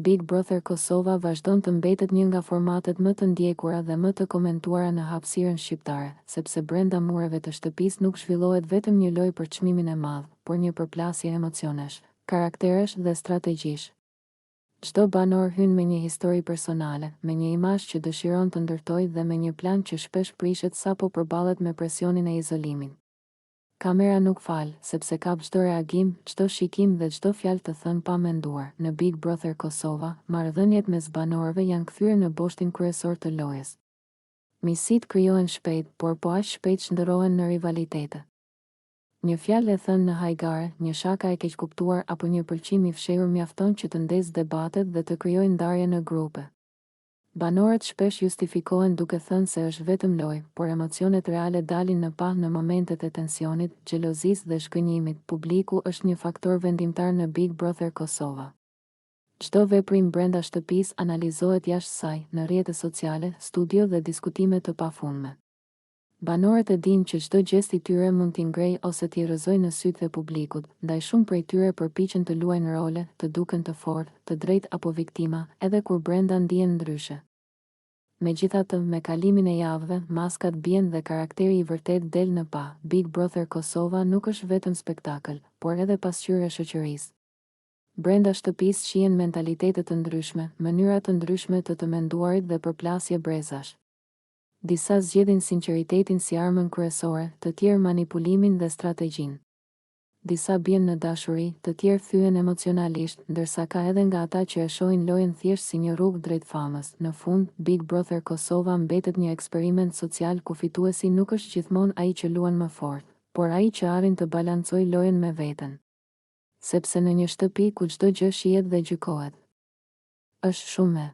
Big Brother Kosova vazhdon të mbetet një nga formatet më të ndjekura dhe më të komentuara në hapësirën shqiptare, sepse brenda mureve të shtëpisë nuk zhvillohet vetëm një lojë për çmimin e madh, por një përplasje emocionesh, karakteresh dhe strategjish. Çdo banor hyn me një histori personale, me një imazh që dëshiron të ndërtojë dhe me një plan që shpesh prishet sapo përballet me presionin e izolimin. Kamera nuk fal, sepse kap çdo reagim, çdo shikim dhe çdo fjalë të thënë pa menduar. Në Big Brother Kosova, marrëdhëniet mes banorëve janë kthyer në boshtin kryesor të lojës. Misit krijohen shpejt, por po aq shpejt shndërrohen në rivalitete. Një fjalë e thënë në hajgare, një shaka e keqkuptuar apo një pëlqim i fshehur mjafton që të ndezë debatet dhe të krijojë ndarje në grupe. Banorët shpesh justifikohen duke thënë se është vetëm lojë, por emocionet reale dalin në pa në momentet e tensionit, xhelozisë dhe shkënjimit. Publiku është një faktor vendimtar në Big Brother Kosova. Çdo veprim brenda shtëpisë analizohet jashtë saj, në rrjete sociale, studio dhe diskutime të pafundme. Banorët e dinë që çdo gest i tyre mund t'i ngrejë ose t'i erëzojë në sytë e publikut, ndaj shumë prej tyre përpiqen të luajnë role, të duken të fortë, të drejtë apo viktima, edhe kur brenda ndihen ndryshe. Megjithatë, me kalimin e javëve, maskat bien dhe karakteri i vërtet del në pa. Big Brother Kosova nuk është vetëm spektakël, por edhe pasqyrë e shoqërisë. Brenda shtëpisë shihen mentalitetet të ndryshme, mënyra të ndryshme të menduarit dhe përplasje brezash. Disa zgjedhin sinqeritetin si armën kryesore, të tjerë manipulimin dhe strategjinë. Disa bien në dashuri, të tjerë thyen emocionalisht, ndërsa ka edhe nga ata që e shohin lojën thjesht si një rrugë drejt famës. Në fund, Big Brother Kosova mbetet një eksperiment social ku fituesi nuk është gjithmonë ai që luan më fort, por ai që arrin të balancojë lojën me veten. Sepse në një shtëpi ku çdo gjë shihet dhe gjykohet, është shumë